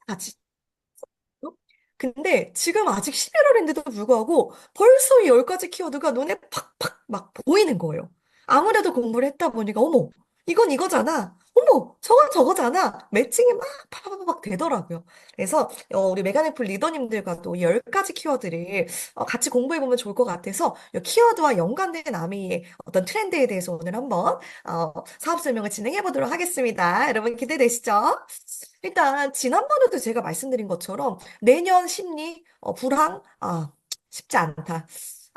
같이. 근데 지금 아직 11월인데도 불구하고 벌써 이 10가지 키워드가 눈에 팍팍 막 보이는 거예요. 아무래도 공부를 했다 보니까 어머 이건 이거잖아. 어머 저건 저거잖아. 매칭이 막 팍팍팍 되더라고요. 그래서 우리 메가네플 리더님들과도 이 10가지 키워드를 같이 공부해보면 좋을 것 같아서 이 키워드와 연관된 아미의 어떤 트렌드에 대해서 오늘 한번 사업 설명을 진행해 보도록 하겠습니다. 여러분 기대되시죠? 일단 지난번에도 제가 말씀드린 것처럼 내년 심리 불황 쉽지 않다.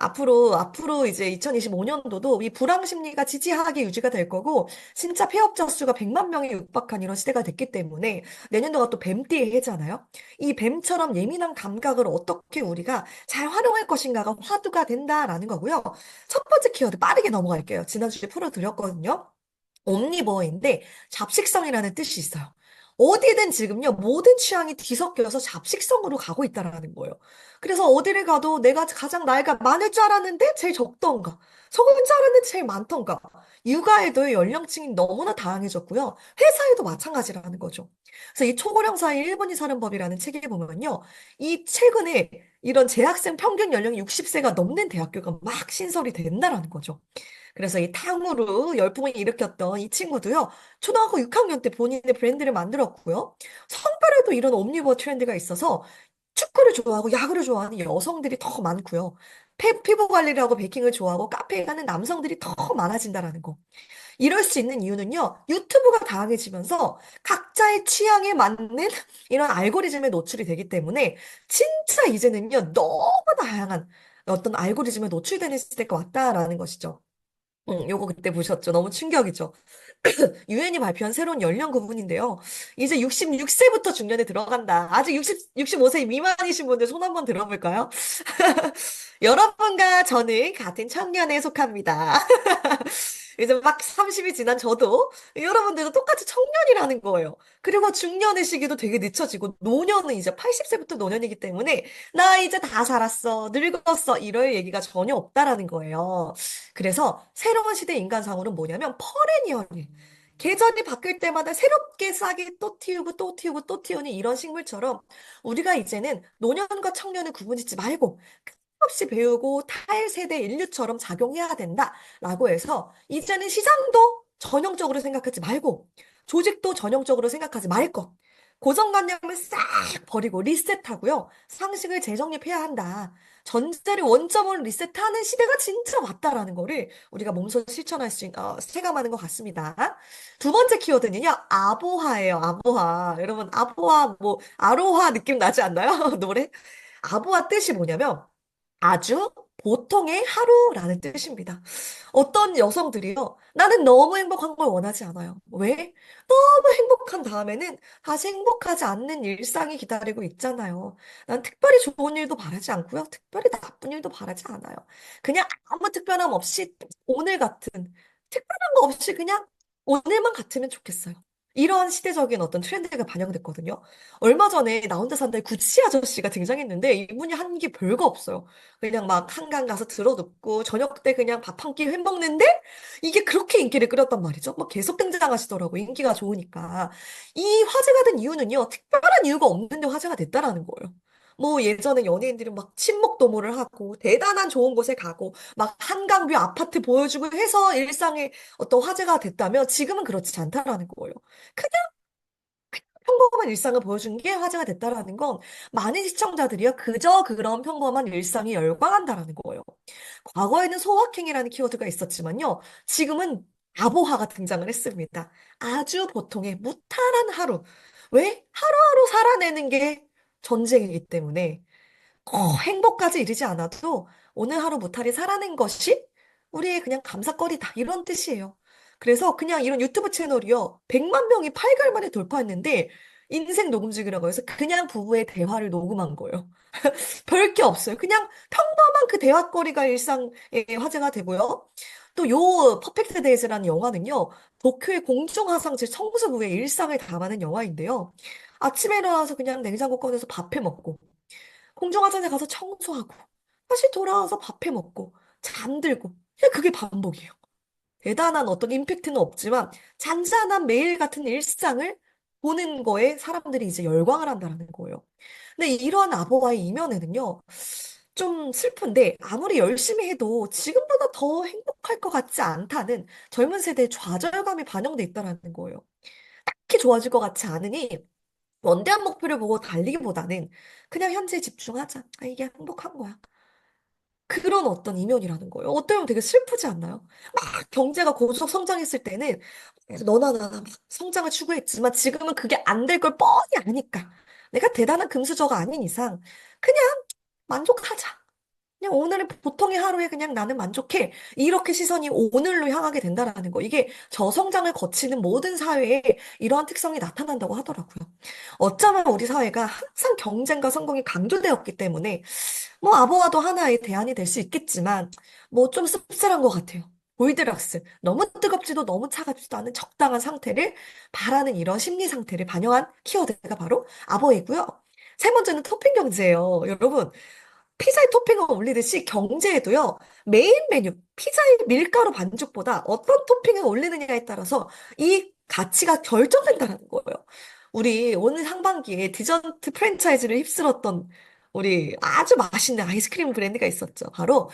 앞으로 이제 2025년도도 이 불황 심리가 지지하게 유지가 될 거고 진짜 폐업자 수가 100만 명에 육박한 이런 시대가 됐기 때문에 내년도가 또 뱀띠의 해잖아요. 이 뱀처럼 예민한 감각을 어떻게 우리가 잘 활용할 것인가가 화두가 된다라는 거고요. 첫 번째 키워드 빠르게 넘어갈게요. 지난주에 풀어드렸거든요. 옴니버인데 잡식성이라는 뜻이 있어요. 어디든 지금요, 모든 취향이 뒤섞여서 잡식성으로 가고 있다라는 거예요. 그래서 어디를 가도 내가 가장 나이가 많을 줄 알았는데 제일 적던가, 적은 줄 알았는데 제일 많던가, 육아에도 연령층이 너무나 다양해졌고요. 회사에도 마찬가지라는 거죠. 그래서 이 초고령 사회 1분이 사는 법이라는 책에 보면요, 이 최근에 이런 재학생 평균 연령이 60세가 넘는 대학교가 막 신설이 된다라는 거죠. 그래서 이 탕후루 열풍을 일으켰던 이 친구도요, 초등학교 6학년 때 본인의 브랜드를 만들었고요. 성별에도 이런 옴니버 트렌드가 있어서 축구를 좋아하고 야구를 좋아하는 여성들이 더 많고요. 피부 관리를 하고 베이킹을 좋아하고 카페에 가는 남성들이 더 많아진다라는 거. 이럴 수 있는 이유는요, 유튜브가 다양해지면서 각자의 취향에 맞는 이런 알고리즘에 노출이 되기 때문에 진짜 이제는요, 너무 다양한 어떤 알고리즘에 노출되는 시대가 왔다라는 것이죠. 요거 그때 보셨죠? 너무 충격이죠. 유엔이 발표한 새로운 연령 구분인데요. 이제 66세부터 중년에 들어간다. 아직 65세 미만이신 분들 손 한번 들어볼까요? 여러분과 저는 같은 청년에 속합니다. 이제 막 30이 지난 저도 여러분들도 똑같이 청년이라는 거예요. 그리고 중년의 시기도 되게 늦춰지고 노년은 이제 80세부터 노년이기 때문에 나 이제 다 살았어, 늙었어 이럴 얘기가 전혀 없다라는 거예요. 그래서 새로운 시대 인간상으로는 뭐냐면 퍼레니얼. 계절이 바뀔 때마다 새롭게 싹이 또 틔우고 또 틔우고 또 틔우는 이런 식물처럼 우리가 이제는 노년과 청년을 구분짓지 말고 없이 배우고 탈세대 인류처럼 작용해야 된다라고 해서 이제는 시장도 전형적으로 생각하지 말고 조직도 전형적으로 생각하지 말 것. 고정관념을 싹 버리고 리셋하고요. 상식을 재정립해야 한다. 전제를 원점으로 리셋하는 시대가 진짜 왔다라는 거를 우리가 몸소 실천할 수, 체감하는 것 같습니다. 두 번째 키워드는요, 아보하예요, 아보하. 여러분, 아보하, 뭐, 아로하 느낌 나지 않나요? 노래? 아보하 뜻이 뭐냐면, 아주 보통의 하루라는 뜻입니다. 어떤 여성들이요, 나는 너무 행복한 걸 원하지 않아요. 왜? 너무 행복한 다음에는 다시 행복하지 않는 일상이 기다리고 있잖아요. 난 특별히 좋은 일도 바라지 않고요. 특별히 나쁜 일도 바라지 않아요. 그냥 아무 특별함 없이 오늘 같은, 특별한 거 없이 그냥 오늘만 같으면 좋겠어요. 이런 시대적인 어떤 트렌드가 반영됐거든요. 얼마 전에 나 혼자 산다의 구치 아저씨가 등장했는데 이분이 한 게 별거 없어요. 그냥 막 한강 가서 들어눕고 저녁 때 그냥 밥 한 끼 회 먹는데 이게 그렇게 인기를 끌었단 말이죠. 막 계속 등장하시더라고 인기가 좋으니까. 이 화제가 된 이유는요. 특별한 이유가 없는데 화제가 됐다라는 거예요. 뭐 예전에 연예인들은 막 친목 도모를 하고 대단한 좋은 곳에 가고 막 한강뷰 아파트 보여주고 해서 일상의 어떤 화제가 됐다면 지금은 그렇지 않다라는 거예요. 평범한 일상을 보여준 게 화제가 됐다라는 건 많은 시청자들이요. 그저 그런 평범한 일상에 열광한다라는 거예요. 과거에는 소확행이라는 키워드가 있었지만요. 지금은 아보화가 등장을 했습니다. 아주 보통의 무탈한 하루. 왜? 하루하루 살아내는 게 전쟁이기 때문에 행복까지 이르지 않아도 오늘 하루 무탈히 살아낸 것이 우리의 그냥 감사거리다. 이런 뜻이에요. 그래서 그냥 이런 유튜브 채널이요. 100만 명이 8개월 만에 돌파했는데 인생 녹음직이라고 해서 그냥 부부의 대화를 녹음한 거예요. 별 게 없어요. 그냥 평범한 그 대화거리가 일상의 화제가 되고요. 또 요 퍼펙트 데이즈라는 영화는요. 도쿄의 공중화상실 청소부의 일상을 담아낸 영화인데요. 아침에 일어나서 그냥 냉장고 꺼내서 밥해 먹고 공중화장실 가서 청소하고, 다시 돌아와서 밥해 먹고, 잠들고, 그냥 그게 반복이에요. 대단한 어떤 임팩트는 없지만, 잔잔한 매일 같은 일상을 보는 거에 사람들이 이제 열광을 한다는 거예요. 근데 이러한 아버와의 이면에는요, 좀 슬픈데 아무리 열심히 해도 지금보다 더 행복할 것 같지 않다는 젊은 세대의 좌절감이 반영돼 있다는 거예요. 딱히 좋아질 것 같지 않으니 원대한 목표를 보고 달리기보다는 그냥 현재에 집중하자. 아, 이게 행복한 거야. 그런 어떤 이면이라는 거예요. 어때요? 되게 슬프지 않나요? 막 경제가 고속 성장했을 때는 너나 나나 막 성장을 추구했지만 지금은 그게 안 될 걸 뻔히 아니까 내가 대단한 금수저가 아닌 이상 그냥 만족하자. 그냥 오늘은 보통의 하루에 그냥 나는 만족해. 이렇게 시선이 오늘로 향하게 된다라는 거. 이게 저성장을 거치는 모든 사회에 이러한 특성이 나타난다고 하더라고요. 어쩌면 우리 사회가 항상 경쟁과 성공이 강조되었기 때문에 뭐 아보아도 하나의 대안이 될 수 있겠지만 뭐 좀 씁쓸한 것 같아요. 골드락스. 너무 뜨겁지도 너무 차갑지도 않은 적당한 상태를 바라는 이런 심리 상태를 반영한 키워드가 바로 아보이고요. 세 번째는 토핑 경제예요. 여러분, 피자에 토핑을 올리듯이 경제에도요, 메인 메뉴, 피자의 밀가루 반죽보다 어떤 토핑을 올리느냐에 따라서 이 가치가 결정된다는 거예요. 우리 오늘 상반기에 디저트 프랜차이즈를 휩쓸었던 우리 아주 맛있는 아이스크림 브랜드가 있었죠. 바로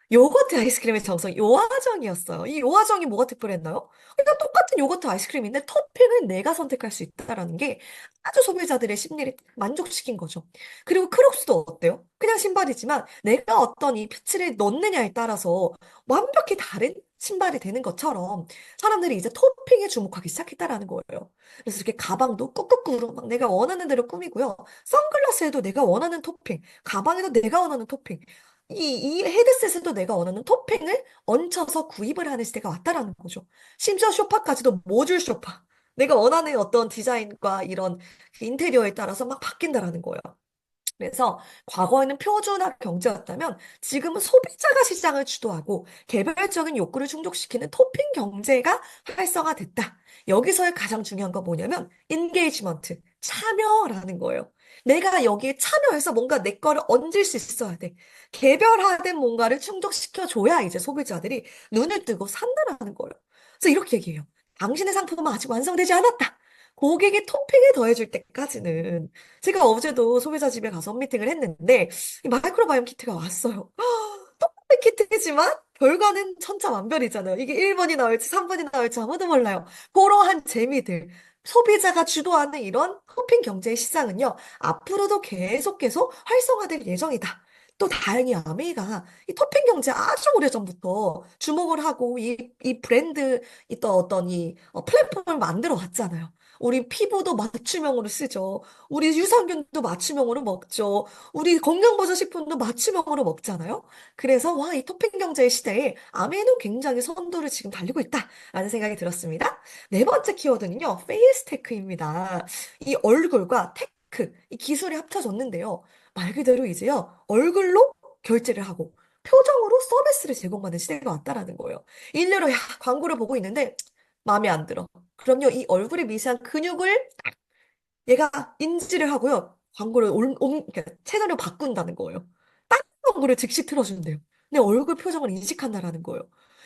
요거트 아이스크림의 정석, 요화정이었어요. 이 요화정이 뭐가 특별했나요? 그냥 똑같은 요거트 아이스크림인데 토핑을 내가 선택할 수 있다라는 게 아주 소비자들의 심리를 만족시킨 거죠. 그리고 크록스도 어때요? 그냥 신발이지만 내가 어떤 이 피치를 넣느냐에 따라서 완벽히 다른 신발이 되는 것처럼 사람들이 이제 토핑에 주목하기 시작했다라는 거예요. 그래서 이렇게 가방도 꾹꾹꾹 막 내가 원하는 대로 꾸미고요. 선글라스에도 내가 원하는 토핑, 가방에도 내가 원하는 토핑. 이 헤드셋에도 내가 원하는 토핑을 얹혀서 구입을 하는 시대가 왔다라는 거죠. 심지어 쇼파까지도 모듈 쇼파. 내가 원하는 어떤 디자인과 이런 그 인테리어에 따라서 막 바뀐다라는 거예요. 그래서 과거에는 표준화 경제였다면 지금은 소비자가 시장을 주도하고 개별적인 욕구를 충족시키는 토핑 경제가 활성화됐다. 여기서의 가장 중요한 건 뭐냐면 인게이지먼트, 참여라는 거예요. 내가 여기에 참여해서 뭔가 내 거를 얹을 수 있어야 돼. 개별화된 뭔가를 충족시켜줘야 이제 소비자들이 눈을 뜨고 산다라는 거예요. 그래서 이렇게 얘기해요. 당신의 상품은 아직 완성되지 않았다. 고객이 토핑을 더해줄 때까지는 제가 어제도 소비자 집에 가서 미팅을 했는데 이 마이크로바이옴 키트가 왔어요. 똑같은 키트지만 결과는 천차만별이잖아요. 이게 1번이 나올지 3번이 나올지 아무도 몰라요. 그러한 재미들. 소비자가 주도하는 이런 토핑 경제의 시장은요, 앞으로도 계속 활성화될 예정이다. 또 다행히 아메이가 이 토핑 경제 아주 오래전부터 주목을 하고 이 브랜드, 또 어떤 플랫폼을 만들어 왔잖아요. 우리 피부도 맞춤형으로 쓰죠. 우리 유산균도 맞춤형으로 먹죠. 우리 건강보조식품도 맞춤형으로 먹잖아요. 그래서 와, 이 토핑 경제의 시대에 아메는 굉장히 선두를 지금 달리고 있다라는 생각이 들었습니다. 네 번째 키워드는요, 페이스 테크입니다. 이 얼굴과 테크, 이 기술이 합쳐졌는데요. 말 그대로 이제요, 얼굴로 결제를 하고 표정으로 서비스를 제공하는 시대가 왔다라는 거예요. 일례로 야, 광고를 보고 있는데 마음에 안 들어. 그럼요, 이 얼굴의 미세한 근육을 얘가 인지를 하고요. 광고를 그러니까 채널을 바꾼다는 거예요. 딴 광고를 즉시 틀어준대요. 내 얼굴 표정을 인식한다라는 거예요.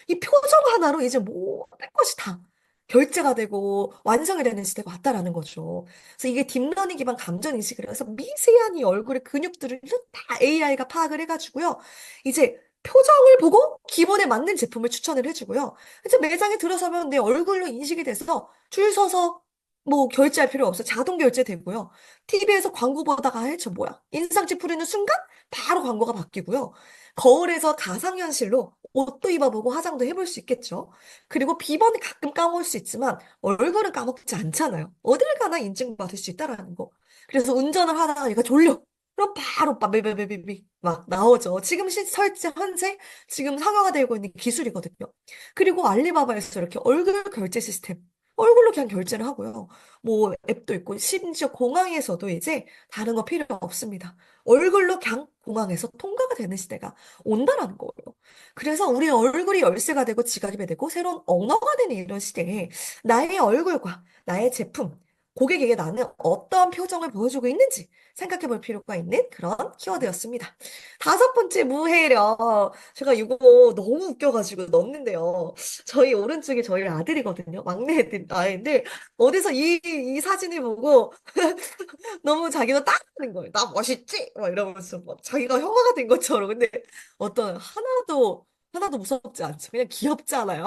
이 표정 하나로 이제 모든 것이 다 결제가 되고 완성이 되는 시대가 왔다라는 거죠. 그래서 이게 딥러닝 기반 감정 인식을 해서 미세한 이 얼굴의 근육들을 다 AI가 파악을 해가지고요. 이제 표정을 보고 기본에 맞는 제품을 추천을 해주고요. 이제 매장에 들어서면 내 얼굴로 인식이 돼서 줄 서서 뭐 결제할 필요 없어. 자동 결제되고요. TV에서 광고 보다가 저 뭐야? 인상 찌푸리는 순간 바로 광고가 바뀌고요. 거울에서 가상현실로 옷도 입어보고 화장도 해볼 수 있겠죠. 그리고 비번은 가끔 까먹을 수 있지만 얼굴은 까먹지 않잖아요. 어딜 가나 인증받을 수 있다라는 거. 그래서 운전을 하다가 얘가 졸려. 그럼 바로 빠비비비비비 막 나오죠. 지금 설치 현재 지금 상용화 되고 있는 기술이거든요. 그리고 알리바바에서 이렇게 얼굴 결제 시스템 얼굴로 그냥 결제를 하고요. 뭐 앱도 있고 심지어 공항에서도 이제 다른 거 필요 없습니다. 얼굴로 그냥 공항에서 통과가 되는 시대가 온다라는 거예요. 그래서 우리 얼굴이 열쇠가 되고 지갑이 되고 새로운 언어가 되는 이런 시대에 나의 얼굴과 나의 제품 고객에게 나는 어떤 표정을 보여주고 있는지 생각해 볼 필요가 있는 그런 키워드였습니다. 다섯 번째 무해력. 제가 이거 너무 웃겨가지고 넣었는데요. 저희 오른쪽이 저희 아들이거든요. 막내 아이인데 어디서 이 사진을 보고 너무 자기가 따라하는 거예요. 나 멋있지? 막 이러면서 막 자기가 형아가 된 것처럼. 근데 어떤 하나도 무섭지 않죠. 그냥 귀엽잖아요.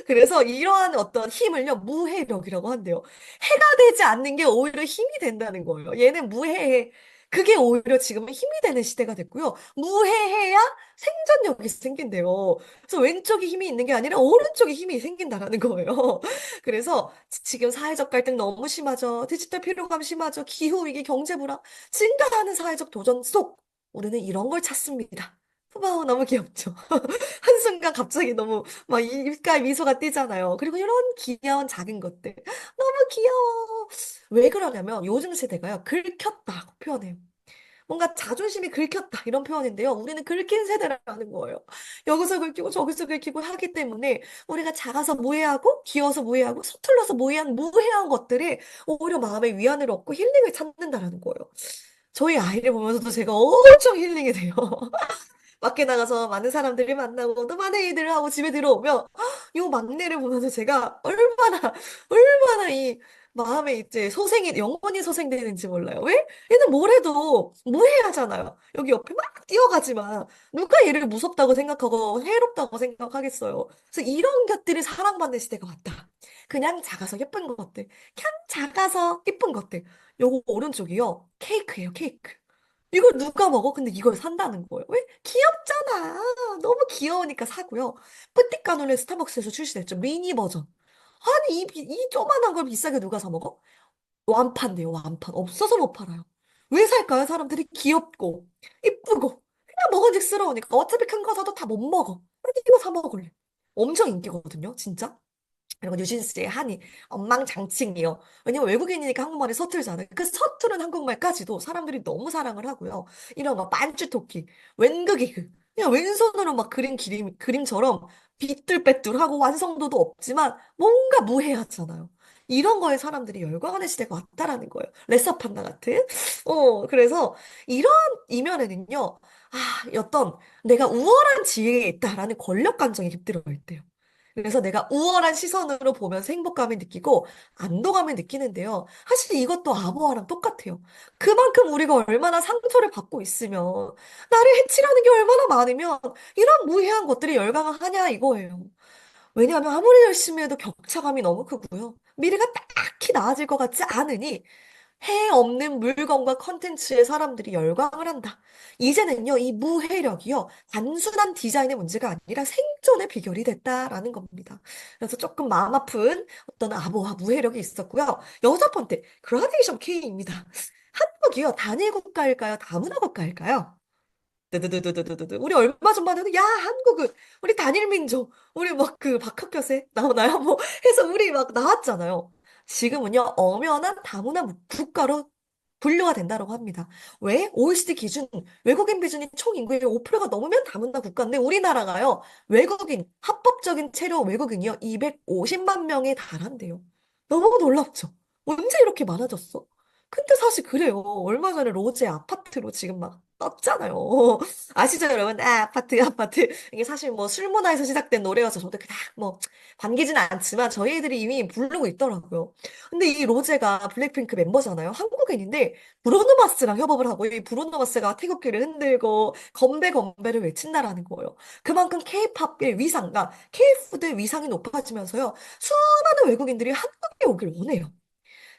그래서 이러한 어떤 힘을요, 무해력이라고 한대요. 해가 되지 않는 게 오히려 힘이 된다는 거예요. 얘는 무해해. 그게 오히려 지금은 힘이 되는 시대가 됐고요. 무해해야 생존력이 생긴대요. 그래서 왼쪽이 힘이 있는 게 아니라 오른쪽이 힘이 생긴다라는 거예요. 그래서 지금 사회적 갈등 너무 심하죠. 디지털 피로감 심하죠. 기후위기, 경제불안, 증가하는 사회적 도전 속 우리는 이런 걸 찾습니다. 푸바오 너무 귀엽죠? 한순간 갑자기 너무 막 입가에 미소가 띄잖아요. 그리고 이런 귀여운 작은 것들. 너무 귀여워. 왜 그러냐면 요즘 세대가요. 긁혔다고 표현해요. 뭔가 자존심이 긁혔다 이런 표현인데요. 우리는 긁힌 세대라는 거예요. 여기서 긁히고 저기서 긁히고 하기 때문에 우리가 작아서 무해하고 귀여워서 무해하고 서툴러서 무해한 것들이 오히려 마음의 위안을 얻고 힐링을 찾는다라는 거예요. 저희 아이를 보면서도 제가 엄청 힐링이 돼요. 밖에 나가서 많은 사람들을 만나고 또 많은 일들을 하고 집에 들어오면 요 막내를 보면서 제가 얼마나 이 마음에 이제 영원히 소생되는지 몰라요. 왜? 얘는 뭘 해도 무해하잖아요. 여기 옆에 막 뛰어가지만 누가 얘를 무섭다고 생각하고 해롭다고 생각하겠어요. 그래서 이런 것들이 사랑받는 시대가 왔다. 그냥 작아서 예쁜 것들. 그냥 작아서 예쁜 것들. 요거 오른쪽이요. 케이크예요, 케이크. 이걸 누가 먹어? 근데 이걸 산다는 거예요. 왜? 귀엽잖아. 너무 귀여우니까 사고요. 뿌띠까놀레 스타벅스에서 출시됐죠. 미니 버전. 아니, 이 조만한 걸 비싸게 누가 사 먹어? 완판돼요, 완판. 없어서 못 팔아요. 왜 살까요? 사람들이 귀엽고, 이쁘고, 그냥 먹어직스러우니까. 어차피 큰 거 사도 다 못 먹어. 근데 이거 사 먹을래. 엄청 인기거든요, 진짜. 그리고 뉴진스의 한이 엉망장칭이요. 왜냐면 외국인이니까 한국말이 서툴잖아요. 그 서투른 한국말까지도 사람들이 너무 사랑을 하고요. 이런 막 반주토끼, 웬극이그. 그냥 왼손으로 막 그림처럼 비뚤빼뚤하고 완성도도 없지만 뭔가 무해하잖아요. 이런 거에 사람들이 열광하는 시대가 왔다라는 거예요. 레서판다 같은. 그래서 이런 이면에는요, 어떤 내가 우월한 지위에 있다라는 권력 감정이 깃들어 있대요. 그래서 내가 우월한 시선으로 보면서 행복감을 느끼고 안도감을 느끼는데요. 사실 이것도 암호화랑 똑같아요. 그만큼 우리가 얼마나 상처를 받고 있으면 나를 해치려는 게 얼마나 많으면 이런 무해한 것들이 열광을 하냐 이거예요. 왜냐하면 아무리 열심히 해도 격차감이 너무 크고요. 미래가 딱히 나아질 것 같지 않으니 해 없는 물건과 컨텐츠에 사람들이 열광을 한다. 이제는요, 이 무해력이요, 단순한 디자인의 문제가 아니라 생존의 비결이 됐다라는 겁니다. 그래서 조금 마음 아픈 어떤 암호화 무해력이 있었고요. 여섯 번째, 그라데이션 K입니다. 한국이요, 단일 국가일까요? 다문화 국가일까요? 드드드드드드드. 우리 얼마 전만 해도 야 한국은 우리 단일 민족 우리 막 그 박학교세 나오나요? 뭐 해서 우리 막 나왔잖아요. 지금은요 엄연한 다문화 국가로 분류가 된다고 합니다. 왜? OECD 기준 외국인 비중이 총 인구의 5%가 넘으면 다문화 국가인데 우리나라가요 외국인 합법적인 체류 외국인이요 250만 명에 달한대요. 너무 놀랍죠? 언제 이렇게 많아졌어? 근데 사실 그래요. 얼마 전에 로제 아파트로 지금 막 떴잖아요. 아시죠, 여러분? 아파트, 아파트. 이게 사실 뭐 술문화에서 시작된 노래여서 저도 그닥 뭐 반기지는 않지만 저희 애들이 이미 부르고 있더라고요. 근데 이 로제가 블랙핑크 멤버잖아요. 한국인인데 브루노 마스랑 협업을 하고 이 브루노 마스가 태극기를 흔들고 건배 건배를 외친다라는 거예요. 그만큼 K-팝의 위상과 K-푸드의 위상이 높아지면서요. 수많은 외국인들이 한국에 오길 원해요.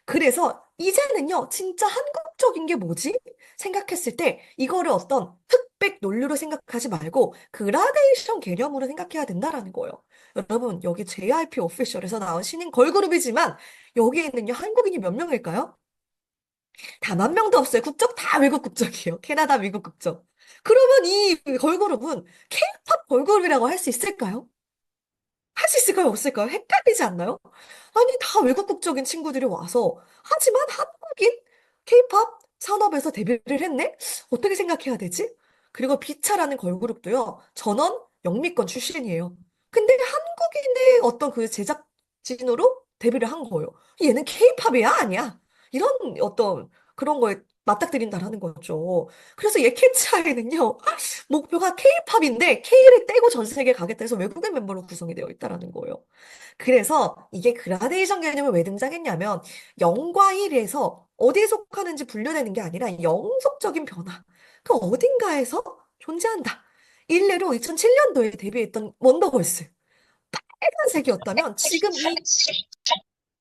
그래서 이제는요, 진짜 한국적인 게 뭐지? 생각했을 때 이거를 어떤 흑백 논리로 생각하지 말고 그라데이션 개념으로 생각해야 된다라는 거예요. 여러분, 여기 JYP 오피셜에서 나온 신인 걸그룹이지만 여기에는요, 한국인이 몇 명일까요? 단 한 명도 없어요. 국적 다 외국 국적이에요. 캐나다, 미국 국적. 그러면 이 걸그룹은 K-팝 걸그룹이라고 할 수 있을까요? 할 수 있을까요? 없을까요? 헷갈리지 않나요? 아니, 다 외국 국적인 친구들이 와서, 하지만 한국인 케이팝 산업에서 데뷔를 했네? 어떻게 생각해야 되지? 그리고 비차라는 걸그룹도요, 전원 영미권 출신이에요. 근데 한국인의 어떤 그 제작진으로 데뷔를 한 거예요. 얘는 케이팝이야? 아니야? 이런 어떤 그런 거에 맞닥뜨린다라는 거죠. 그래서 얘 캐치아이는요, 목표가 케이팝인데 K를 떼고 전 세계에 가겠다 해서 외국인 멤버로 구성이 되어 있다라는 거예요. 그래서 이게 그라데이션 개념이 왜 등장했냐면 0과 1에서 어디에 속하는지 분류되는 게 아니라 영속적인 변화. 그 어딘가에서 존재한다. 일례로 2007년도에 데뷔했던 원더걸스. 빨간색이었다면 지금 이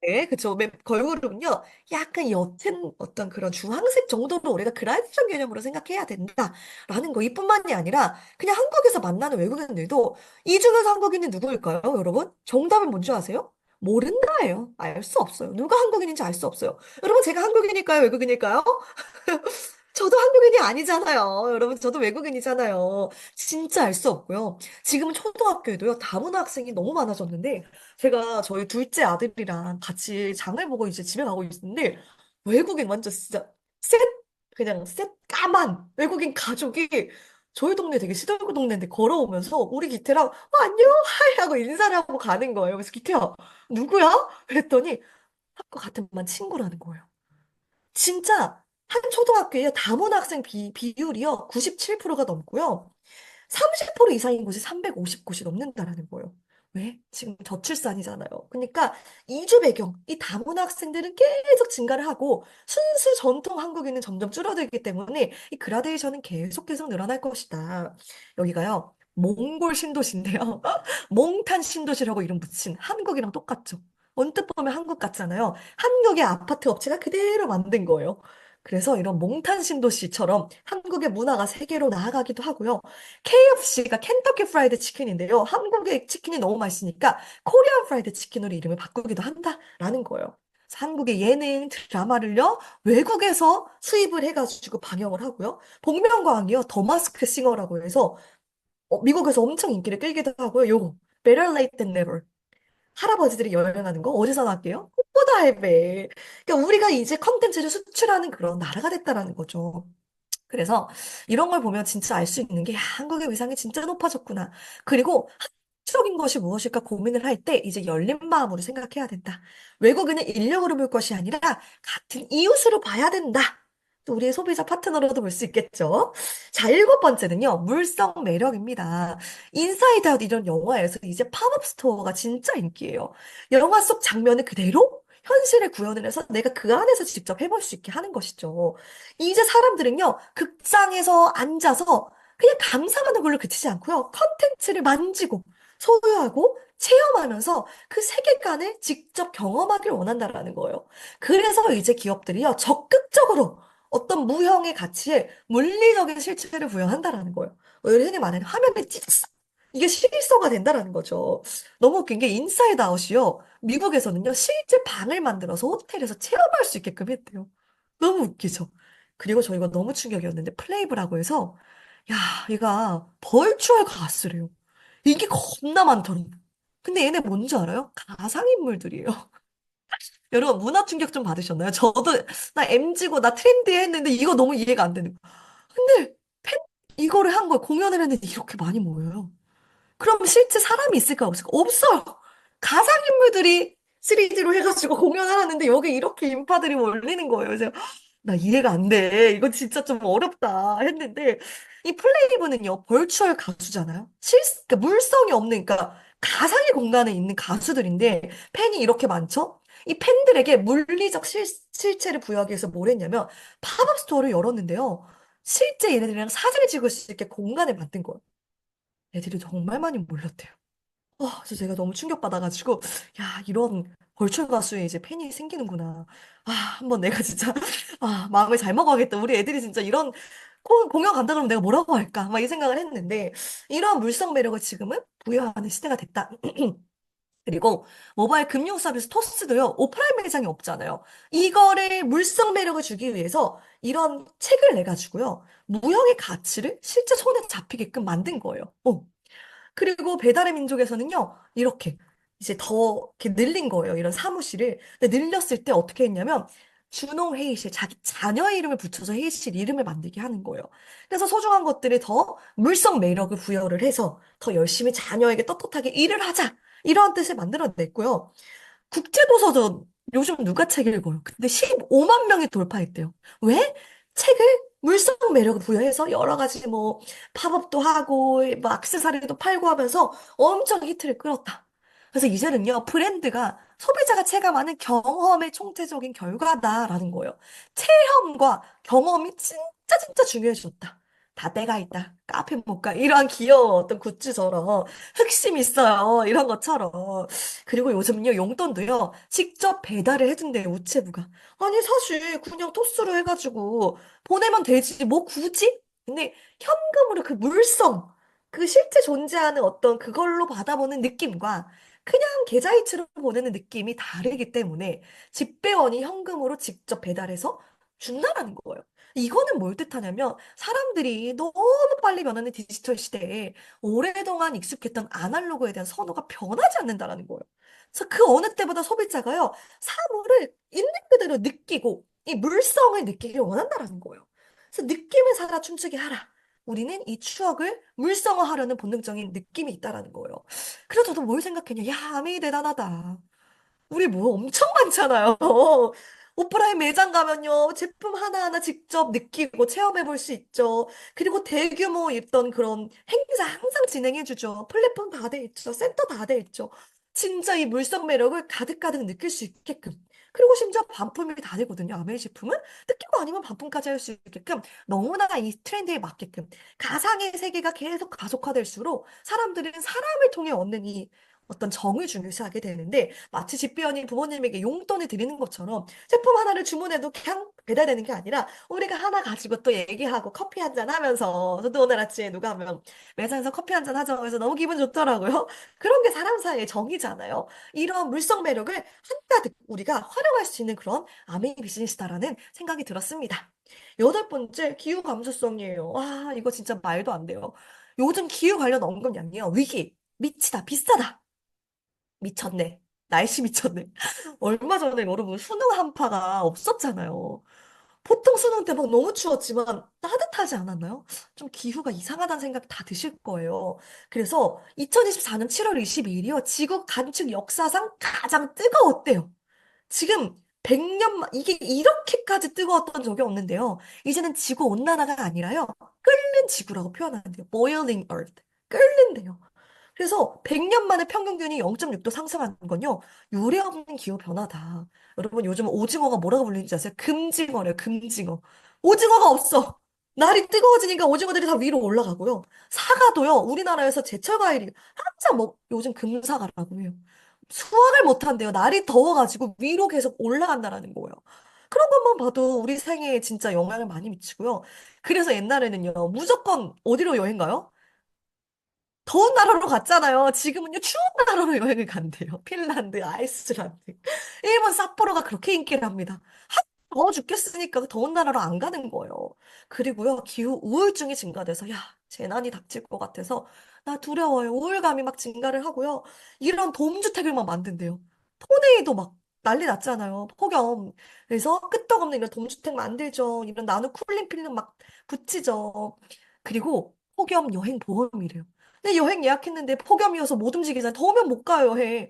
네, 그쵸. 걸그룹은요, 약간 옅은 어떤 그런 주황색 정도로 우리가 그라데이션 개념으로 생각해야 된다라는 거. 이뿐만이 아니라 그냥 한국에서 만나는 외국인들도 이 중에서 한국인이 누구일까요, 여러분? 정답은 뭔지 아세요? 모른다예요. 알 수 없어요. 누가 한국인인지 알 수 없어요. 여러분, 제가 한국인일까요, 외국인일까요? 저도 한국인이 아니잖아요. 여러분, 저도 외국인이잖아요. 진짜 알 수 없고요. 지금은 초등학교에도요, 다문화 학생이 너무 많아졌는데, 제가 저희 둘째 아들이랑 같이 장을 보고 이제 집에 가고 있는데, 외국인 완전 진짜 그냥 셋 까만 외국인 가족이 저희 동네 되게 시골 동네인데 걸어오면서 우리 기태랑 안녕! 하이! 하고 인사를 하고 가는 거예요. 그래서 기태야, 누구야? 그랬더니 학교 같은 반 친구라는 거예요. 진짜 한 초등학교에 다문화 학생 비율이요. 97%가 넘고요. 30% 이상인 곳이 350곳이 넘는다라는 거예요. 왜? 지금 저출산이잖아요. 그러니까 이주 배경, 이 다문화 학생들은 계속 증가를 하고 순수 전통 한국인은 점점 줄어들기 때문에 이 그라데이션은 계속 늘어날 것이다. 여기가요. 몽골 신도시인데요. 몽탄 신도시라고 이름 붙인 한국이랑 똑같죠. 언뜻 보면 한국 같잖아요. 한국의 아파트 업체가 그대로 만든 거예요. 그래서 이런 몽탄 신도시처럼 한국의 문화가 세계로 나아가기도 하고요. KFC가 켄터키 프라이드 치킨인데요. 한국의 치킨이 너무 맛있으니까 코리안 프라이드 치킨으로 이름을 바꾸기도 한다라는 거예요. 그래서 한국의 예능 드라마를요, 외국에서 수입을 해가지고 방영을 하고요. 복면가왕이요, 더 마스크 싱어라고 해서 미국에서 엄청 인기를 끌기도 하고요. 요거, Better Late Than Never. 할아버지들이 여행하는 거 어디서 나왔게요? 꽃보다 할배. 그러니까 우리가 이제 컨텐츠를 수출하는 그런 나라가 됐다라는 거죠. 그래서 이런 걸 보면 진짜 알 수 있는 게, 야, 한국의 위상이 진짜 높아졌구나. 그리고 한국적인 것이 무엇일까 고민을 할 때 이제 열린 마음으로 생각해야 된다. 외국인은 인력으로 볼 것이 아니라 같은 이웃으로 봐야 된다. 또 우리의 소비자 파트너로도 볼 수 있겠죠. 자, 일곱 번째는요, 물성 매력입니다. 인사이드 아웃 이런 영화에서 이제 팝업 스토어가 진짜 인기예요. 영화 속 장면을 그대로 현실에 구현을 해서 내가 그 안에서 직접 해볼 수 있게 하는 것이죠. 이제 사람들은요, 극장에서 앉아서 그냥 감상하는 걸로 그치지 않고요, 컨텐츠를 만지고, 소유하고, 체험하면서 그 세계관을 직접 경험하길 원한다라는 거예요. 그래서 이제 기업들이요, 적극적으로 어떤 무형의 가치에 물리적인 실체를 부여한다라는 거예요. 우리 흔히 말하는 화면에 찢어. 이게 실소가 된다라는 거죠. 너무 웃긴 게 인사이드 아웃이요. 미국에서는요, 실제 방을 만들어서 호텔에서 체험할 수 있게끔 했대요. 너무 웃기죠? 그리고 저 이거 너무 충격이었는데, 플레이브라고 해서, 야, 얘가 벌추얼 가수래요. 이게 겁나 많더라고. 근데 얘네 뭔지 알아요? 가상인물들이에요. 여러분, 문화 충격 좀 받으셨나요? 저도, 나 MG고, 나 트렌디해 했는데, 이거 너무 이해가 안 되는 거야. 근데, 이거를 한 거예요. 공연을 했는데, 이렇게 많이 모여요. 그럼 실제 사람이 있을까 없을까? 없어요. 가상인물들이 3D로 해가지고 공연을 하는데 여기 이렇게 인파들이 몰리는 거예요. 그래서 나 이해가 안 돼. 이거 진짜 좀 어렵다 했는데 이 플레이브는요, 벌추얼 가수잖아요. 그러니까 물성이 없는, 그러니까 가상의 공간에 있는 가수들인데 팬이 이렇게 많죠? 이 팬들에게 물리적 실체를 부여하기 위해서 뭘 했냐면 팝업 스토어를 열었는데요. 실제 얘네들이랑 사진을 찍을 수 있게 공간을 만든 거예요. 애들이 정말 많이 몰렸대요. 그래서 제가 너무 충격받아가지고, 야, 이런 벌출 가수에 이제 팬이 생기는구나. 한번 내가 진짜, 마음을 잘 먹어야겠다. 우리 애들이 진짜 이런 공연 간다 그러면 내가 뭐라고 할까? 막 이 생각을 했는데, 이런 물성 매력을 지금은 부여하는 시대가 됐다. 그리고 모바일 금융 서비스 토스도요, 오프라인 매장이 없잖아요. 이거를 물성 매력을 주기 위해서 이런 책을 내가지고요, 무형의 가치를 실제 손에 잡히게끔 만든 거예요. 그리고 배달의 민족에서는요, 이렇게 이제 더 이렇게 늘린 거예요. 이런 사무실을. 근데 늘렸을 때 어떻게 했냐면, 준홍 회의실, 자기 자녀의 이름을 붙여서 회의실 이름을 만들게 하는 거예요. 그래서 소중한 것들을 더 물성 매력을 부여를 해서 더 열심히 자녀에게 떳떳하게 일을 하자. 이런 뜻을 만들어냈고요. 국제도서전 요즘 누가 책 읽어요? 근데 15만 명이 돌파했대요. 왜? 책을 물성 매력을 부여해서 여러 가지 뭐 팝업도 하고 뭐 액세서리도 팔고 하면서 엄청 히트를 끌었다. 그래서 이제는요, 브랜드가 소비자가 체감하는 경험의 총체적인 결과다라는 거예요. 체험과 경험이 진짜 진짜 중요해졌다. 다 때가 있다. 카페 못 가. 이러한 귀여운 어떤 굿즈처럼 흑심 있어요. 이런 것처럼. 그리고 요즘요, 용돈도요, 직접 배달을 해준대요, 우체부가. 아니, 사실, 그냥 토스로 해가지고, 보내면 되지, 뭐 굳이? 근데, 현금으로 그 물성, 그 실제 존재하는 어떤 그걸로 받아보는 느낌과, 그냥 계좌이체로 보내는 느낌이 다르기 때문에, 집배원이 현금으로 직접 배달해서 준다라는 거예요. 이거는 뭘 뜻하냐면, 사람들이 너무 빨리 변하는 디지털 시대에, 오랫동안 익숙했던 아날로그에 대한 선호가 변하지 않는다라는 거예요. 그래서 그 어느 때보다 소비자가요, 사물을 있는 그대로 느끼고, 이 물성을 느끼길 원한다라는 거예요. 그래서 느낌을 살아 춤추게 하라. 우리는 이 추억을 물성화하려는 본능적인 느낌이 있다라는 거예요. 그래서 저도 뭘 생각했냐. 야, 아메이 대단하다. 우리 뭐 엄청 많잖아요. 오프라인 매장 가면요, 제품 하나하나 직접 느끼고 체험해 볼 수 있죠. 그리고 대규모 있던 그런 행사 항상 진행해 주죠. 플랫폼 다 돼 있죠. 센터 다 돼 있죠. 진짜 이 물성 매력을 가득가득 느낄 수 있게끔. 그리고 심지어 반품이 다 되거든요. 아메이 제품은 느끼고 아니면 반품까지 할 수 있게끔 너무나 이 트렌드에 맞게끔 가상의 세계가 계속 가속화될수록 사람들은 사람을 통해 얻는 이 어떤 정을 중요시하게 되는데 마치 집배원이 부모님에게 용돈을 드리는 것처럼 제품 하나를 주문해도 그냥 배달되는 게 아니라 우리가 하나 가지고 또 얘기하고 커피 한 잔 하면서 저도 오늘 아침에 누가 하면 매장에서 커피 한 잔 하자고 해서 너무 기분 좋더라고요. 그런 게 사람 사이의 정이잖아요. 이런 물성 매력을 한가득 우리가 활용할 수 있는 그런 아메이 비즈니스다라는 생각이 들었습니다. 여덟 번째, 기후 감수성이에요. 와, 이거 진짜 말도 안 돼요. 요즘 기후 관련 언급량이요. 위기, 미치다, 비싸다. 미쳤네. 날씨 미쳤네. 얼마 전에 여러분 수능 한파가 없었잖아요. 보통 수능 때 막 너무 추웠지만 따뜻하지 않았나요? 좀 기후가 이상하다는 생각 다 드실 거예요. 그래서 2024년 7월 22일이요. 지구 관측 역사상 가장 뜨거웠대요. 지금 100년, 이게 이렇게까지 뜨거웠던 적이 없는데요. 이제는 지구 온난화가 아니라요. 끓는 지구라고 표현하는데요. Boiling Earth. 끓는데요. 그래서 100년 만에 평균 기온이 0.6도 상승한 건요. 유례없는 기후 변화다. 여러분 요즘 오징어가 뭐라고 불리는지 아세요? 금징어래요. 금징어. 오징어가 없어. 날이 뜨거워지니까 오징어들이 다 위로 올라가고요. 사과도요. 우리나라에서 제철 과일이 한참 뭐 요즘 금사과라고 해요. 수확을 못 한대요. 날이 더워가지고 위로 계속 올라간다라는 거예요. 그런 것만 봐도 우리 생애에 진짜 영향을 많이 미치고요. 그래서 옛날에는요. 무조건 어디로 여행 가요? 더운 나라로 갔잖아요. 지금은요, 추운 나라로 여행을 간대요. 핀란드, 아이슬란드. 일본 삿포로가 그렇게 인기를 합니다. 더워 죽겠으니까 그 더운 나라로 안 가는 거예요. 그리고요, 기후 우울증이 증가돼서, 야, 재난이 닥칠 것 같아서, 나 두려워요. 우울감이 막 증가를 하고요. 이런 돔주택을 막 만든대요. 토네이도 막 난리 났잖아요. 폭염. 그래서 끄떡없는 이런 돔주택 만들죠. 이런 나노 쿨링 필름 막 붙이죠. 그리고 폭염 여행 보험이래요. 근데 여행 예약했는데 폭염이어서 못 움직이잖아요. 더우면 못 가요, 여행.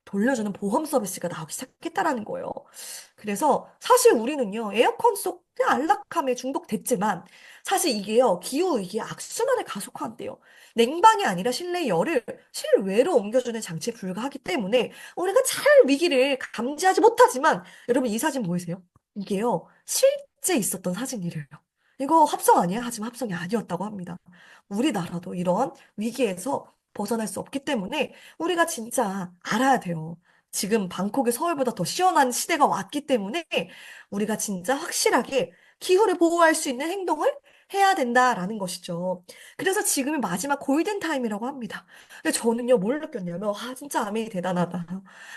돌려주는 보험 서비스가 나오기 시작했다라는 거예요. 그래서 사실 우리는요, 에어컨 속 그냥 안락함에 중독됐지만, 사실 이게요, 기후위기의 악순환을 가속화한대요. 냉방이 아니라 실내 열을 실외로 옮겨주는 장치에 불과하기 때문에, 우리가 잘 위기를 감지하지 못하지만, 여러분 이 사진 보이세요? 이게요, 실제 있었던 사진이래요. 이거 합성 아니야? 하지만 합성이 아니었다고 합니다. 우리나라도 이런 위기에서 벗어날 수 없기 때문에 우리가 진짜 알아야 돼요. 지금 방콕이 서울보다 더 시원한 시대가 왔기 때문에 우리가 진짜 확실하게 기후를 보호할 수 있는 행동을 해야 된다라는 것이죠. 그래서 지금이 마지막 골든타임이라고 합니다. 근데 저는요, 뭘 느꼈냐면, 아, 진짜 아멘이 대단하다.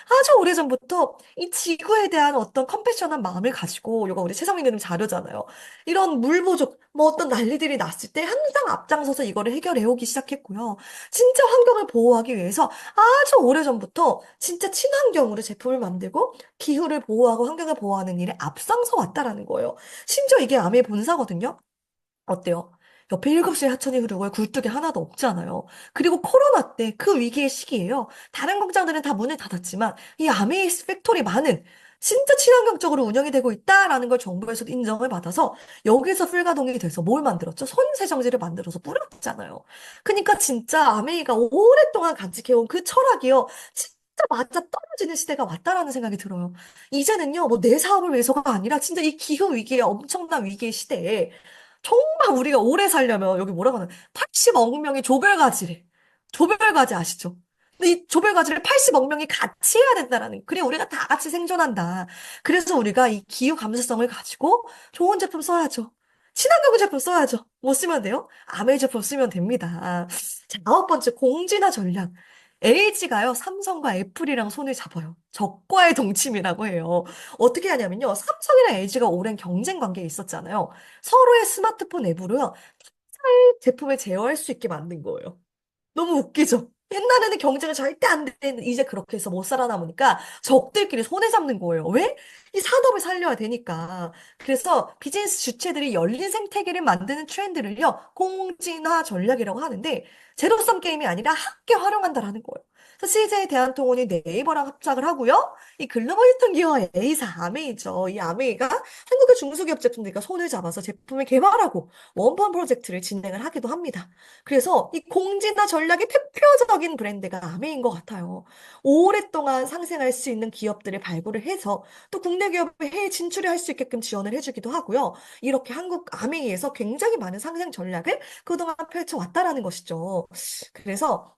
아주 오래전부터 이 지구에 대한 어떤 컴패션한 마음을 가지고, 이거 우리 최성민님 자료잖아요. 이런 물 부족, 뭐 어떤 난리들이 났을 때 항상 앞장서서 이거를 해결해 오기 시작했고요. 진짜 환경을 보호하기 위해서 아주 오래전부터 진짜 친환경으로 제품을 만들고 기후를 보호하고 환경을 보호하는 일에 앞장서 왔다라는 거예요. 심지어 이게 암의 본사거든요. 어때요? 옆에 7시에 하천이 흐르고 굴뚝이 하나도 없잖아요. 그리고 코로나 때 그 위기의 시기예요. 다른 공장들은 다 문을 닫았지만 이 아메이스 팩토리만은 진짜 친환경적으로 운영이 되고 있다라는 걸 정부에서도 인정을 받아서 여기서 풀가동이 돼서 뭘 만들었죠? 손세정제를 만들어서 뿌렸잖아요. 그러니까 진짜 아메이가 오랫동안 간직해온 그 철학이요. 진짜 맞아 떨어지는 시대가 왔다라는 생각이 들어요. 이제는요, 뭐 내 사업을 위해서가 아니라 진짜 이 기후 위기의 엄청난 위기의 시대에 정말 우리가 오래 살려면 여기 뭐라고 하나 80억 명이 조별과제래. 조별과제 아시죠? 근데 이 조별과제를 80억 명이 같이 해야 된다라는, 그래, 우리가 다 같이 생존한다. 그래서 우리가 이 기후 감수성을 가지고 좋은 제품 써야죠. 친환경 제품 써야죠. 뭐 쓰면 돼요? 아메이 제품 쓰면 됩니다. 자, 9번째, 공진화 전략. LG가요, 삼성과 애플이랑 손을 잡아요. 적과의 동침이라고 해요. 어떻게 하냐면요, 삼성이랑 LG가 오랜 경쟁 관계에 있었잖아요. 서로의 스마트폰 앱으로요, 제품을 제어할 수 있게 만든 거예요. 너무 웃기죠? 옛날에는 경쟁을 절대 안 되는, 이제 그렇게 해서 못 살아남으니까 적들끼리 손에 잡는 거예요. 왜? 이 산업을 살려야 되니까. 그래서 비즈니스 주체들이 열린 생태계를 만드는 트렌드를요, 공진화 전략이라고 하는데, 제로섬 게임이 아니라 함께 활용한다라는 거예요. 그래서 CJ 대한통운이 네이버랑 합작을 하고요. 이 글로벌 유통기업 A사 아메이죠. 이 아메이가 한국의 중소기업 제품들과 손을 잡아서 제품을 개발하고 원펀 프로젝트를 진행을 하기도 합니다. 그래서 이 공진화 전략의 대표적인 브랜드가 아메인 것 같아요. 오랫동안 상생할 수 있는 기업들을 발굴을 해서 또 국내 기업을 해외 진출을 할 수 있게끔 지원을 해주기도 하고요. 이렇게 한국 아메이에서 굉장히 많은 상생 전략을 그동안 펼쳐왔다라는 것이죠. 그래서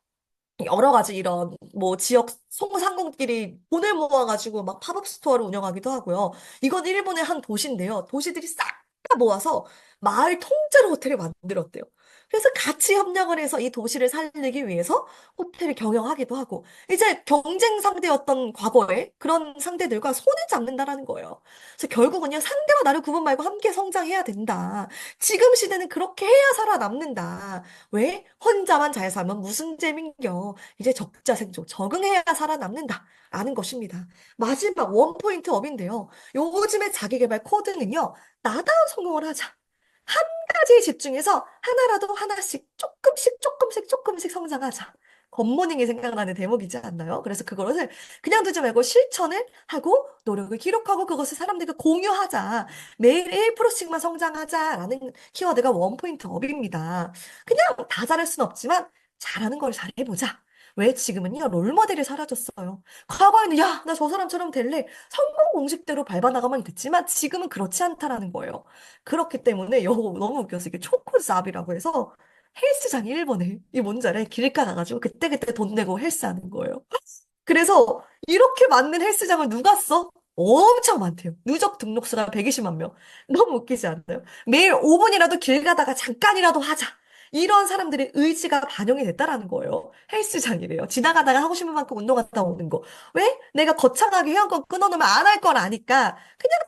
여러 가지 이런 뭐 지역 소상공끼리 돈을 모아가지고 막 팝업 스토어를 운영하기도 하고요. 이건 일본의 한 도시인데요. 도시들이 싹 다 모아서 마을 통째로 호텔을 만들었대요. 그래서 같이 협력을 해서 이 도시를 살리기 위해서 호텔을 경영하기도 하고 이제 경쟁 상대였던 과거에 그런 상대들과 손을 잡는다라는 거예요. 그래서 결국은요 상대와 나를 구분 말고 함께 성장해야 된다. 지금 시대는 그렇게 해야 살아남는다. 왜? 혼자만 잘 살면 무슨 재민겨. 이제 적자생존, 적응해야 살아남는다. 라는 것입니다. 마지막 원포인트 업인데요. 요즘에 자기계발 코드는요. 나다운 성공을 하자. 한 가지에 집중해서 하나라도 하나씩 조금씩 성장하자. 굿모닝이 생각나는 대목이지 않나요? 그래서 그것을 그냥 두지 말고 실천을 하고 노력을 기록하고 그것을 사람들과 공유하자. 매일 1%씩만 성장하자라는 키워드가 원포인트 업입니다. 그냥 다 잘할 순 없지만 잘하는 걸 잘해보자. 왜 지금은요, 롤모델이 사라졌어요. 과거에는, 야, 나 저 사람처럼 될래. 성공 공식대로 밟아나가면 됐지만 지금은 그렇지 않다라는 거예요. 그렇기 때문에, 이거 너무 웃겨서 이게 초코잡이라고 해서 헬스장이 일본에, 이 뭔지 알아요? 길가 가가지고 그때그때 돈 내고 헬스하는 거예요. 그래서 이렇게 많은 헬스장을 누가 써? 엄청 많대요. 누적 등록수가 120만 명. 너무 웃기지 않나요? 매일 5분이라도 길 가다가 잠깐이라도 하자. 이런 사람들의 의지가 반영이 됐다라는 거예요. 헬스장이래요. 지나가다가 하고 싶은 만큼 운동하다 오는 거. 왜? 내가 거창하게 회원권 끊어놓으면 안 할 걸 아니까 그냥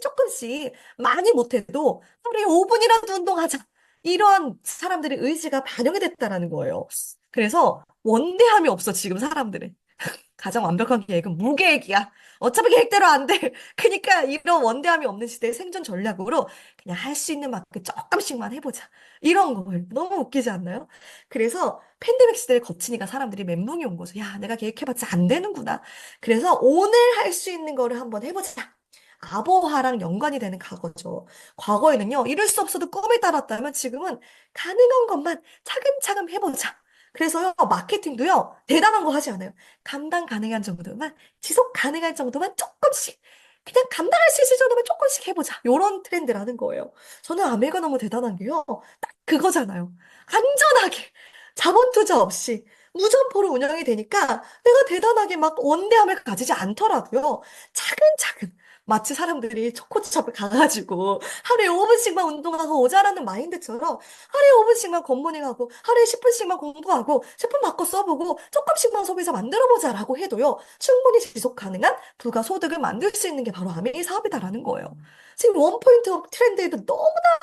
조금씩 많이 못해도 하루에 5분이라도 운동하자. 이런 사람들의 의지가 반영이 됐다라는 거예요. 그래서 원대함이 없어, 지금 사람들은. 가장 완벽한 계획은 무계획이야. 어차피 계획대로 안 돼. 그러니까 이런 원대함이 없는 시대의 생존 전략으로 그냥 할 수 있는 만큼 조금씩만 해보자. 이런 거예요. 너무 웃기지 않나요? 그래서 팬데믹 시대를 거치니까 사람들이 멘붕이 온 거죠. 야, 내가 계획해봤자 안 되는구나. 그래서 오늘 할 수 있는 거를 한번 해보자. 아보화랑 연관이 되는 과거죠. 과거에는요, 이룰 수 없어도 꿈을 따랐다면 지금은 가능한 것만 차근차근 해보자. 그래서요, 마케팅도요, 대단한 거 하지 않아요. 감당 가능한 정도만, 지속 가능한 정도만 조금씩, 그냥 감당할 수 있을 정도만 조금씩 해보자. 요런 트렌드라는 거예요. 저는 아메가 너무 대단한 게요. 딱 그거잖아요. 안전하게, 자본 투자 없이, 무점포로 운영이 되니까 내가 대단하게 막 원대함을 가지지 않더라고요. 차근차근. 마치 사람들이 초코집에 가가지고 하루에 5분씩만 운동하고 오자라는 마인드처럼 하루에 5분씩만 굿모닝하고 하루에 10분씩만 공부하고 제품 바꿔 써보고 조금씩만 소비자 만들어보자라고 해도요. 충분히 지속 가능한 부가소득을 만들 수 있는 게 바로 아메이 사업이다라는 거예요. 지금 원포인트 트렌드에도 너무나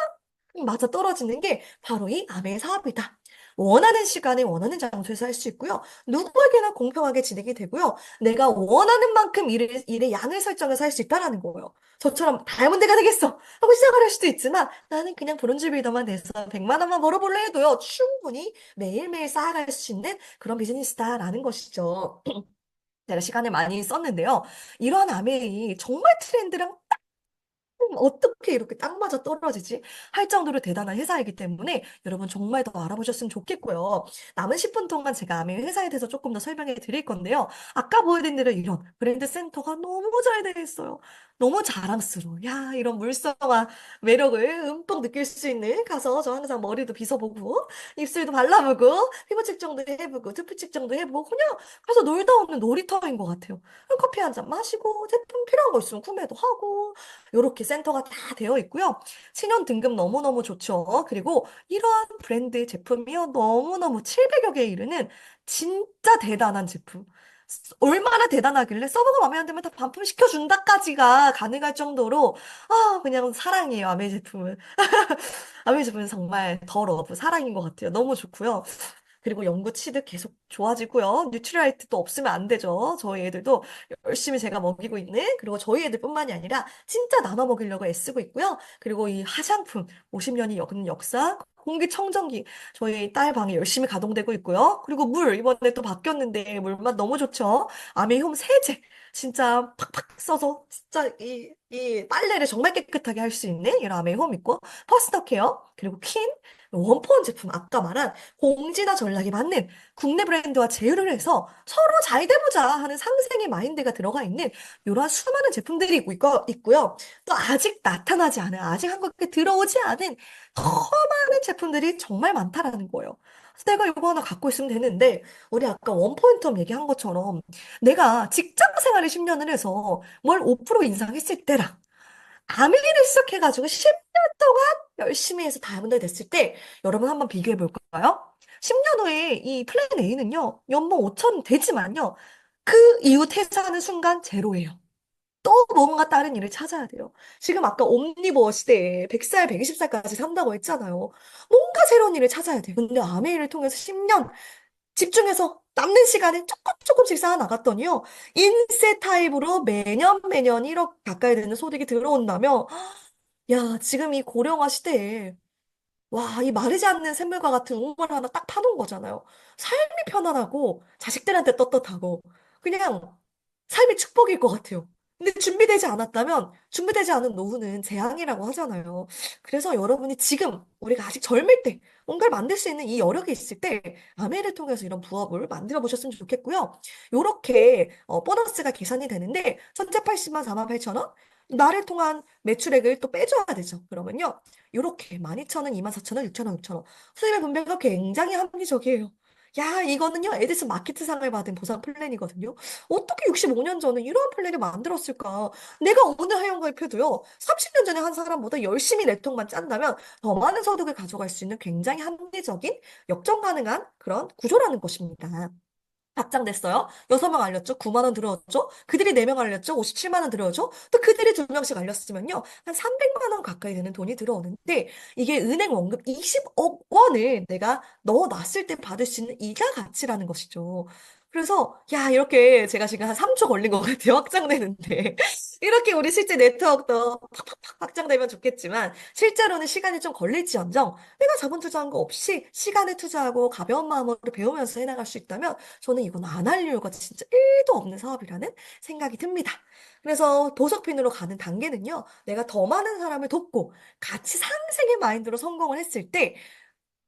맞아 떨어지는 게 바로 이 아메이 사업이다. 원하는 시간에 원하는 장소에서 할 수 있고요. 누구에게나 공평하게 진행이 되고요. 내가 원하는 만큼 일의 양을 설정해서 할 수 있다라는 거예요. 저처럼 다이아몬드가 되겠어 하고 시작을 할 수도 있지만 나는 그냥 브론즈 빌더만 돼서 100만 원만 벌어볼래 해도요. 충분히 매일매일 쌓아갈 수 있는 그런 비즈니스다라는 것이죠. 제가 시간을 많이 썼는데요. 이러한 아메이 정말 트렌드랑 어떻게 이렇게 딱 맞아 떨어지지? 할 정도로 대단한 회사이기 때문에 여러분 정말 더 알아보셨으면 좋겠고요. 남은 10분 동안 제가 아메 회사에 대해서 조금 더 설명해 드릴 건데요. 아까 보여드린 대로 이런 브랜드 센터가 너무 잘 되어 있어요. 너무 자랑스러워. 야, 이런 물성과 매력을 음뻑 느낄 수 있는 가서 저 항상 머리도 빗어보고 입술도 발라보고 피부 측정도 해보고 두피 측정도 해보고 그냥 가서 놀다 오는 놀이터인 것 같아요. 커피 한 잔 마시고 제품 필요한 거 있으면 구매도 하고 이렇게 센터가 다 되어 있고요. 신용 등급 너무너무 좋죠. 그리고 이러한 브랜드 제품이요. 너무너무 700여 개에 이르는 진짜 대단한 제품. 얼마나 대단하길래 서버가 마음에 안 들면 다 반품시켜준다까지가 가능할 정도로 그냥 사랑이에요. 아메 제품은. 아메 제품은 정말 더 러브 사랑인 것 같아요. 너무 좋고요. 그리고 연구 취득 계속 좋아지고요. 뉴트리라이트도 없으면 안 되죠. 저희 애들도 열심히 제가 먹이고 있는, 그리고 저희 애들뿐만이 아니라 진짜 나눠 먹이려고 애쓰고 있고요. 그리고 이 화장품, 50년이 넘는 역사, 공기청정기, 저희 딸 방에 열심히 가동되고 있고요. 그리고 물, 이번에 또 바뀌었는데 물맛 너무 좋죠. 아메홈 세제, 진짜 팍팍 써서 진짜 이 빨래를 정말 깨끗하게 할 수 있는 이런 아메홈 있고, 퍼스널 케어, 그리고 퀸, 원포원 제품, 아까 말한 공지나 전략이 맞는 국내 브랜드와 제휴를 해서 서로 잘 돼보자 하는 상생의 마인드가 들어가 있는 이러한 수많은 제품들이 있고요. 또 아직 나타나지 않은, 아직 한국에 들어오지 않은 더 많은 제품들이 정말 많다라는 거예요. 그래서 내가 이거 하나 갖고 있으면 되는데, 우리 아까 원포인트업 얘기한 것처럼 내가 직장 생활을 10년을 해서 뭘 5% 인상했을 때랑 아메이를 시작해가지고 10년 동안 열심히 해서 다이아몬드 됐을 때 여러분 한번 비교해 볼까요? 10년 후에 이 플랜 A는요, 연봉 5천 되지만요, 그 이후 퇴사하는 순간 제로예요. 또 뭔가 다른 일을 찾아야 돼요. 지금 아까 옴니버 시대에 100살, 120살까지 산다고 했잖아요. 뭔가 새로운 일을 찾아야 돼요. 근데 아메이를 통해서 10년 집중해서 남는 시간에 조금 조금씩 쌓아 나갔더니요. 인세 타입으로 매년 매년 1억 가까이 되는 소득이 들어온다며 야, 지금 이 고령화 시대에, 와, 이 마르지 않는 샘물과 같은 우물 하나 딱 파놓은 거잖아요. 삶이 편안하고, 자식들한테 떳떳하고, 그냥 삶이 축복일 것 같아요. 근데 준비되지 않았다면, 준비되지 않은 노후는 재앙이라고 하잖아요. 그래서 여러분이 지금, 우리가 아직 젊을 때, 뭔가를 만들 수 있는 이 여력이 있을 때, 아메를 통해서 이런 부업을 만들어 보셨으면 좋겠고요. 요렇게, 보너스가 계산이 되는데, 전체 80만 4만 8천 원? 나를 통한 매출액을 또 빼줘야 되죠. 그러면요. 요렇게 12,000원, 24,000원, 6,000원, 6,000원. 수입의 분배가 굉장히 합리적이에요. 야, 이거는요, 에디슨 마케트상을 받은 보상 플랜이거든요. 어떻게 65년 전에 이러한 플랜을 만들었을까? 내가 오늘 회원가입해도요, 30년 전에 한 사람보다 열심히 내통만 짠다면 더 많은 소득을 가져갈 수 있는 굉장히 합리적인, 역전 가능한 그런 구조라는 것입니다. 답장됐어요. 6명 알렸죠? 9만 원 들어왔죠? 그들이 4명 알렸죠? 57만 원 들어오죠? 또 그들이 2명씩 알렸으면요. 한 300만 원 가까이 되는 돈이 들어오는데 이게 은행 원금 20억 원을 내가 넣어놨을 때 받을 수 있는 이자 가치라는 것이죠. 그래서 야 이렇게 제가 지금 한 3초 걸린 것 같아요. 확장되는데. 이렇게 우리 실제 네트워크도 팍팍팍 확장되면 좋겠지만 실제로는 시간이 좀 걸릴지언정 내가 자본 투자한 거 없이 시간을 투자하고 가벼운 마음으로 배우면서 해나갈 수 있다면 저는 이건 안 할 이유가 진짜 1도 없는 사업이라는 생각이 듭니다. 그래서 보석핀으로 가는 단계는요, 내가 더 많은 사람을 돕고 같이 상생의 마인드로 성공을 했을 때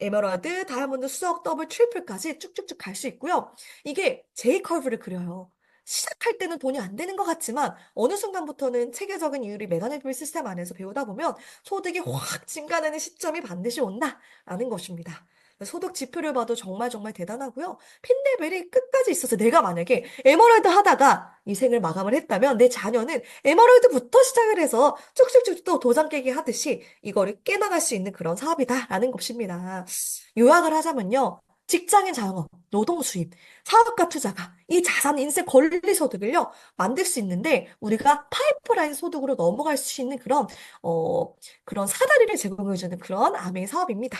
에메랄드, 다이아몬드, 수억, 더블, 트리플까지 쭉쭉쭉 갈 수 있고요. 이게 J커브를 그려요. 시작할 때는 돈이 안 되는 것 같지만 어느 순간부터는 체계적인 이율이 메가네빌 시스템 안에서 배우다 보면 소득이 확 증가되는 시점이 반드시 온다라는 것입니다. 소득 지표를 봐도 정말 정말 대단하고요. 핀 레벨이 끝까지 있어서 내가 만약에 에merald 하다가 이 생을 마감을 했다면 내 자녀는 에merald부터 시작을 해서 쭉쭉쭉 또 도장 깨기 하듯이 이거를 깨나갈 수 있는 그런 사업이다라는 것입니다. 요약을 하자면요. 직장인 자영업, 노동 수입, 사업가 투자가 이 자산 인세 권리 소득을요 만들 수 있는데 우리가 파이프라인 소득으로 넘어갈 수 있는 그런 사다리를 제공해주는 그런 아메이 사업입니다.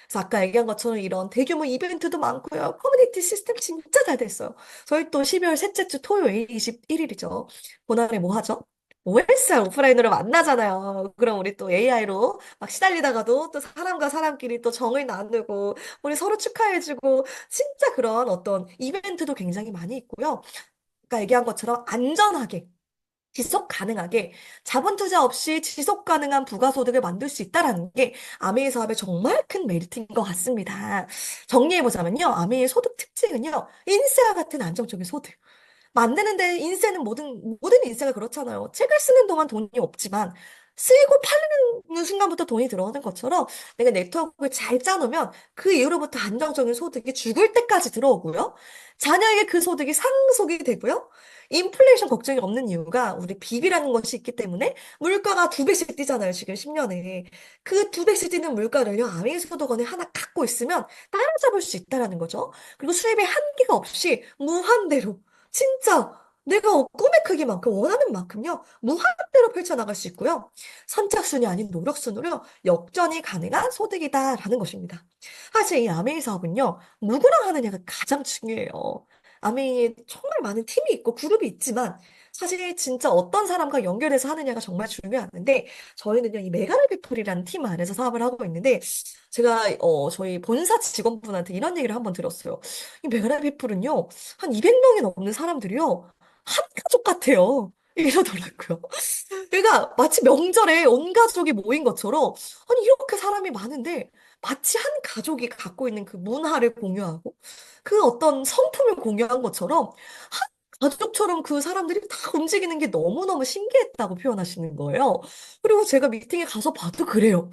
그래서 아까 얘기한 것처럼 이런 대규모 이벤트도 많고요. 커뮤니티 시스템 진짜 잘 됐어요. 저희 또 12월 셋째 주 토요일 21일이죠. 그날에 뭐 하죠? OSR 오프라인으로 만나잖아요. 그럼 우리 또 AI로 막 시달리다가도 또 사람과 사람끼리 또 정을 나누고 우리 서로 축하해주고 진짜 그런 어떤 이벤트도 굉장히 많이 있고요. 아까 얘기한 것처럼 안전하게 지속 가능하게 자본 투자 없이 지속 가능한 부가소득을 만들 수 있다라는 게 아메이 사업의 정말 큰 메리트인 것 같습니다. 정리해보자면요. 아메이의 소득 특징은요. 인세와 같은 안정적인 소득. 만드는데 인세는 모든 인세가 그렇잖아요. 책을 쓰는 동안 돈이 없지만 쓰이고 팔리는 순간부터 돈이 들어오는 것처럼 내가 네트워크를 잘 짜놓으면 그 이후로부터 안정적인 소득이 죽을 때까지 들어오고요. 자녀에게 그 소득이 상속이 되고요. 인플레이션 걱정이 없는 이유가 우리 빚이라는 것이 있기 때문에 물가가 두 배씩 뛰잖아요. 지금 10년에. 그 두 배씩 뛰는 물가를요. 아메이소득원에 하나 갖고 있으면 따라잡을 수 있다라는 거죠. 그리고 수입의 한계가 없이 무한대로 진짜 내가 꿈의 크기만큼 원하는 만큼요. 무한대로 펼쳐나갈 수 있고요. 선착순이 아닌 노력순으로 역전이 가능한 소득이다라는 것입니다. 사실 이 아메이 사업은요. 누구랑 하느냐가 가장 중요해요. 아메이에 정말 많은 팀이 있고 그룹이 있지만 사실 진짜 어떤 사람과 연결해서 하느냐가 정말 중요한데 저희는요. 이 메가를 피플이라는 팀 안에서 사업을 하고 있는데 제가 저희 본사 직원분한테 이런 얘기를 한번 들었어요. 이 메가라 피플은요. 한 200명이 넘는 사람들이요. 한 가족 같아요. 이러더라고요. 그러니까 마치 명절에 온 가족이 모인 것처럼 아니 이렇게 사람이 많은데 마치 한 가족이 갖고 있는 그 문화를 공유하고 그 어떤 성품을 공유한 것처럼 한 가족처럼 그 사람들이 다 움직이는 게 너무너무 신기했다고 표현하시는 거예요. 그리고 제가 미팅에 가서 봐도 그래요.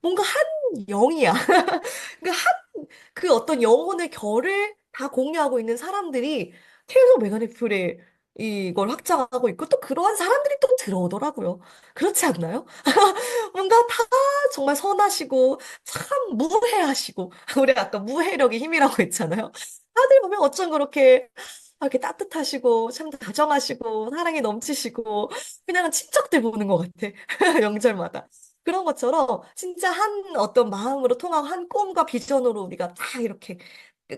뭔가 한 영이야. 그러니까 그 어떤 영혼의 결을 다 공유하고 있는 사람들이 계속 메가네 퓨에 이걸 확장하고 있고 또 그러한 사람들이 또 들어오더라고요. 그렇지 않나요? 뭔가 다 정말 선하시고 참 무해하시고 우리 아까 무해력이 힘이라고 했잖아요. 다들 보면 어쩜 그렇게 이렇게 따뜻하시고 참 다정하시고 사랑이 넘치시고 그냥 친척들 보는 것 같아. 명절마다. 그런 것처럼 진짜 한 어떤 마음으로 통하고 한 꿈과 비전으로 우리가 다 이렇게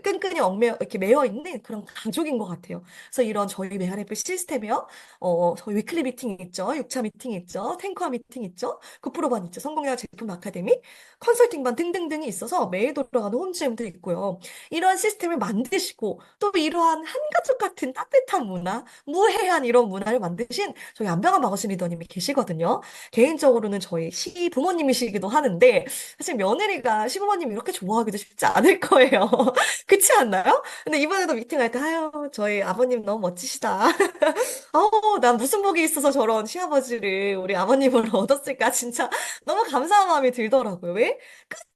끈끈이 얽매여 이렇게 매여 있는 그런 가족인 것 같아요. 그래서 이런 저희 메가래프 시스템이요. 저희 위클리 미팅 있죠. 6차 미팅 있죠. 탱커 미팅 있죠. 굿프로반 있죠. 성공영화 제품 아카데미, 컨설팅반 등등등이 있어서 매일 돌아가는 홈즈엠도 있고요. 이런 시스템을 만드시고 또 이러한 한 가족 같은 따뜻한 문화, 무해한 이런 문화를 만드신 저희 안병환 마거신 리더님이 계시거든요. 개인적으로는 저희 시부모님이시기도 하는데 사실 며느리가 시부모님 이렇게 좋아하기도 쉽지 않을 거예요. 그렇지 않나요? 근데 이번에도 미팅할 때 아유 저희 아버님 너무 멋지시다. 난 무슨 복이 있어서 저런 시아버지를 우리 아버님을 얻었을까 진짜 너무 감사한 마음이 들더라고요. 왜?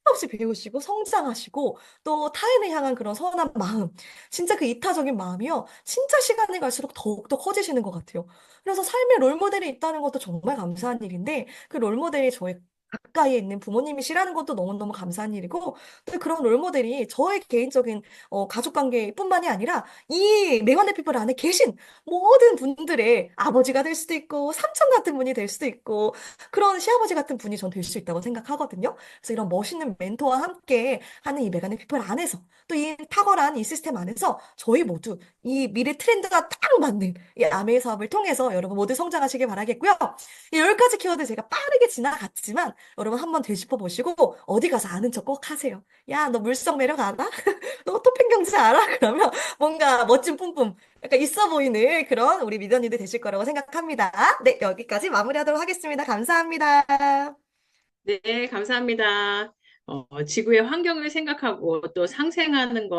끝없이 배우시고 성장하시고 또 타인을 향한 그런 선한 마음 진짜 그 이타적인 마음이요. 진짜 시간이 갈수록 더욱더 커지시는 것 같아요. 그래서 삶의 롤모델이 있다는 것도 정말 감사한 일인데 그 롤모델이 저희 가까이에 있는 부모님이시라는 것도 너무너무 감사한 일이고 또 그런 롤모델이 저의 개인적인 가족관계뿐만이 아니라 이 메가네 피플 안에 계신 모든 분들의 아버지가 될 수도 있고 삼촌 같은 분이 될 수도 있고 그런 시아버지 같은 분이 전 될 수 있다고 생각하거든요. 그래서 이런 멋있는 멘토와 함께 하는 이 메가네 피플 안에서 또 이 탁월한 이 시스템 안에서 저희 모두 이 미래 트렌드가 딱 맞는 이 아메이 사업을 통해서 여러분 모두 성장하시길 바라겠고요. 이 10가지 키워드 제가 빠르게 지나갔지만 여러분 한번 되짚어 보시고 어디 가서 아는 척 꼭 하세요. 야, 너 물성 매력 알아? 너 토핑 경제 알아? 그러면 뭔가 멋진 뿜뿜 약간 있어 보이는 그런 우리 미디어님들 되실 거라고 생각합니다. 네, 여기까지 마무리하도록 하겠습니다. 감사합니다. 네, 감사합니다. 지구의 환경을 생각하고 또 상생하는 것